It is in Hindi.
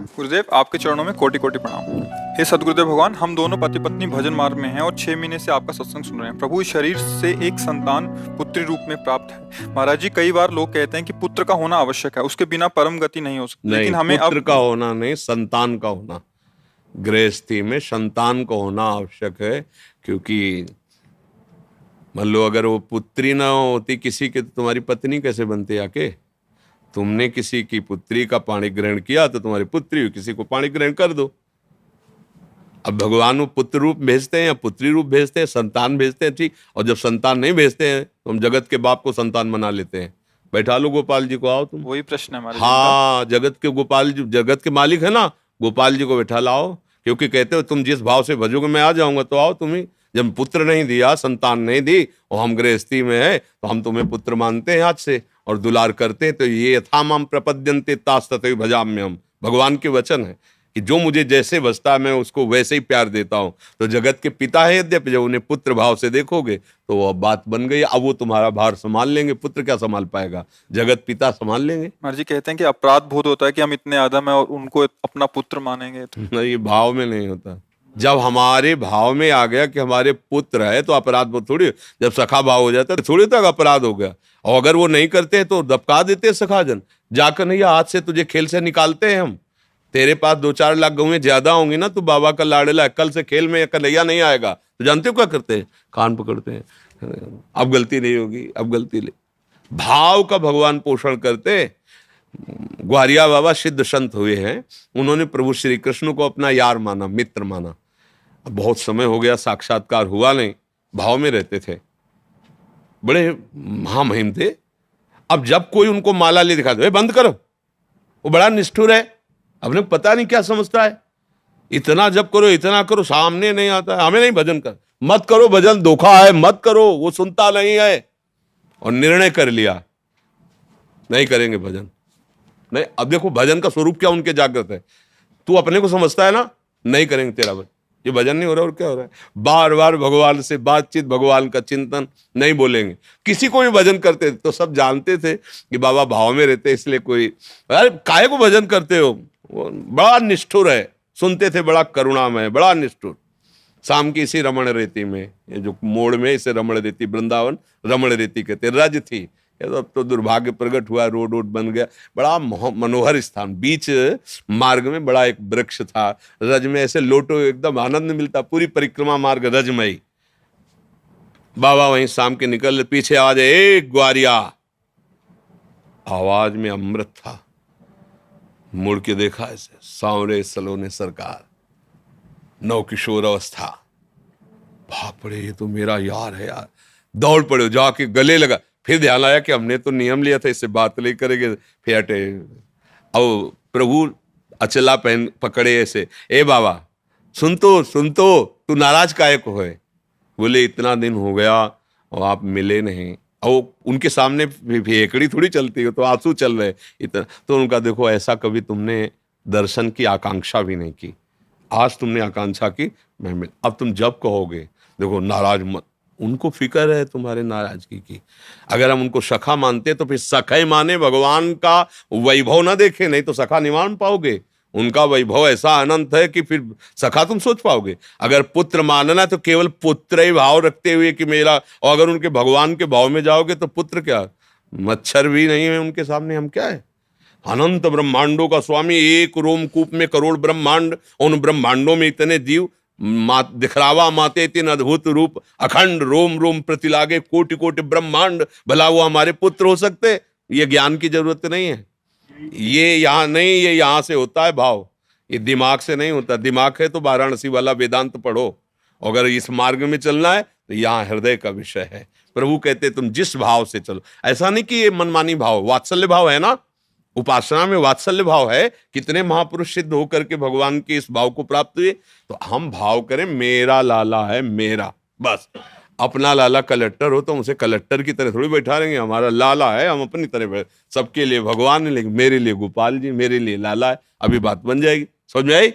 गुरुदेव, आपके चरणों में कोटि कोटि प्रणाम। हे सदगुरुदेव भगवान, हम दोनों पति पत्नी भजन मार्ग में हैं और 6 महीने से आपका सत्संग सुन रहे हैं। प्रभु, इस शरीर से एक संतान पुत्री रूप में प्राप्त है। महाराज जी, कई बार लोग कहते हैं कि पुत्र का होना आवश्यक है, उसके बिना परम गति नहीं हो सकती। नहीं, लेकिन हमें पुत्र अब का होना नहीं, संतान का होना। गृहस्थी में संतान को होना आवश्यक है, क्योंकि मान लो अगर वो पुत्री ना होती किसी के, तो तुम्हारी पत्नी कैसे बनती आके? तुमने किसी की पुत्री का पाणी ग्रहण किया तो तुम्हारी पुत्री हुई, किसी को पाणी ग्रहण कर दो। अब भगवान वो पुत्र रूप भेजते हैं या पुत्री रूप भेजते हैं, संतान भेजते हैं, ठीक। और जब संतान नहीं भेजते हैं तो हम जगत के बाप को संतान बना लेते हैं। बैठा लो गोपाल जी को, आओ तुम। वही प्रश्न है हमारे जी का। हाँ, जगत के गोपाल जी, जगत के मालिक है ना, गोपाल जी को बैठा लाओ, क्योंकि कहते हो तुम जिस भाव से भजोगे मैं आ जाऊंगा, तो आओ तुम ही। जब पुत्र नहीं दिया, संतान नहीं दी, और हम गृहस्थी में है, तो हम तुम्हें पुत्र मानते हैं आज से और दुलार करते हैं। तो ये यथा माम प्रपद्यन्ते तास तथैव भजाम्यहम्, भगवान के वचन है कि जो मुझे जैसे बसता है मैं उसको वैसे ही प्यार देता हूँ। तो जगत के पिता है यद्यपि, जब उन्हें पुत्र भाव से देखोगे तो वो बात बन गई। अब वो तुम्हारा भार संभाल लेंगे, पुत्र क्या संभाल पाएगा, जगत पिता संभाल लेंगे। महाराज जी कहते हैं कि अपराध बोध होता है कि हम इतने आदम है और उनको अपना पुत्र मानेंगे तो। नहीं, ये भाव में नहीं होता। जब हमारे भाव में आ गया कि हमारे पुत्र है तो अपराध वो थोड़ी, जब सखा भाव हो जाता है तो थोड़ी तक अपराध हो गया। और अगर वो नहीं करते तो दबका देते सखाजन, जाकर नहीं आज से तुझे खेल से निकालते हैं हम। तेरे पास 2-4 लाख गौएं ज्यादा होंगी ना, तू बाबा का लाडला है, कल से खेल में कन्हैया नहीं आएगा। तो जानते हो क्या करते हैं? कान पकड़ते हैं, अब गलती नहीं होगी, अब गलती नहीं। भाव का भगवान पोषण करते। ग्वारिया बाबा सिद्ध संत हुए हैं, उन्होंने प्रभु श्री कृष्ण को अपना यार माना, मित्र माना। अब बहुत समय हो गया, साक्षात्कार हुआ नहीं, भाव में रहते थे, बड़े महामहिम थे। अब जब कोई उनको माला ले दिखा दो, बंद करो, वो बड़ा निष्ठुर है, अपने पता नहीं क्या समझता है, इतना जब करो इतना करो, सामने नहीं आता है, हमें नहीं भजन कर, मत करो भजन, धोखा है, मत करो, वो सुनता नहीं है। और निर्णय कर लिया नहीं करेंगे भजन। नहीं, अब देखो भजन का स्वरूप क्या उनके जागृत है। तू अपने को समझता है ना, नहीं करेंगे तेरा भजन, ये भजन नहीं हो रहा और क्या हो रहा है। बार बार भगवान से बातचीत, भगवान का चिंतन, नहीं बोलेंगे। किसी को भी भजन करते थे तो सब जानते थे कि बाबा भाव में रहते, इसलिए कोई अरे काहे को भजन करते हो, वो बड़ा निष्ठुर है, सुनते थे, बड़ा करुणामय, बड़ा निष्ठुर। शाम की इसी रमण रेती में, ये जो मोड़ में इसे रमण रेती, वृंदावन रमण रेती कहते, रज थी। ये तो अब तो दुर्भाग्य प्रकट हुआ, रोड वोड बन गया, बड़ा मनोहर स्थान। बीच मार्ग में बड़ा एक वृक्ष था, रज में ऐसे लोटो, एकदम आनंद मिलता, पूरी परिक्रमा मार्ग रजमयी। बाबा वहीं शाम के निकल, पीछे आवाज, एक ग्वारिया, आवाज में अमृत था। मुड़ के देखा, ऐसे सांवरे सलोने सरकार, नव किशोर अवस्था। भाग पड़े, ये तो मेरा यार है यार। दौड़ पड़े, जाके गले लगा। फिर ध्यान आया कि हमने तो नियम लिया था इससे बात नहीं करेंगे, फिर हटे। अब प्रभु अचला पहन पकड़े ऐसे, ए बाबा सुन तो, तू नाराज काहे को है? बोले इतना दिन हो गया और आप मिले नहीं। और उनके सामने भेकड़ी थोड़ी चलती है, तो आंसू चल रहे इतना। तो उनका देखो, ऐसा कभी तुमने दर्शन की आकांक्षा भी नहीं की, आज तुमने आकांक्षा की, मैं मिल। अब तुम जब कहोगे, देखो नाराज मत, उनको फिक्र है तुम्हारे नाराजगी की। अगर हम उनको सखा मानते तो फिर सखा ही माने, भगवान का वैभव ना देखे, नहीं तो सखा नहीं मान पाओगे। उनका वैभव ऐसा अनंत है कि फिर सखा तुम सोच पाओगे। अगर पुत्र मानना तो केवल पुत्र ही भाव रखते हुए कि मेरा, और अगर उनके भगवान के भाव में जाओगे तो पुत्र क्या, मच्छर भी नहीं है उनके सामने, हम क्या है। अनंत ब्रह्मांडों का स्वामी, एक रोमकूप में करोड़ ब्रह्मांड, उन ब्रह्मांडों में इतने जीव, दिखरावा माते तीन अद्भुत रूप, अखंड रोम रोम प्रतिलागे, कोटि कोटि ब्रह्मांड, भला वो हमारे पुत्र हो सकते? ये ज्ञान की जरूरत नहीं है, ये यहाँ नहीं, ये यहाँ से होता है भाव, ये दिमाग से नहीं होता। दिमाग है तो वाराणसी वाला वेदांत पढ़ो, अगर इस मार्ग में चलना है तो यहाँ हृदय का विषय है। प्रभु कहते तुम जिस भाव से चलो, ऐसा नहीं कि ये मनमानी भाव, वात्सल्य भाव है ना, उपासना में वात्सल्य भाव है। कितने महापुरुष सिद्ध होकर के भगवान के इस भाव को प्राप्त हुए। तो हम भाव करें, मेरा लाला है मेरा, बस। अपना लाला कलेक्टर हो तो उसे कलेक्टर की तरह थोड़ी बैठा रहेंगे, हमारा लाला है, हम अपनी तरह सबके लिए भगवान है, लेकिन मेरे लिए गोपाल जी, मेरे लिए लाला है। अभी बात बन जाएगी, समझ में आई?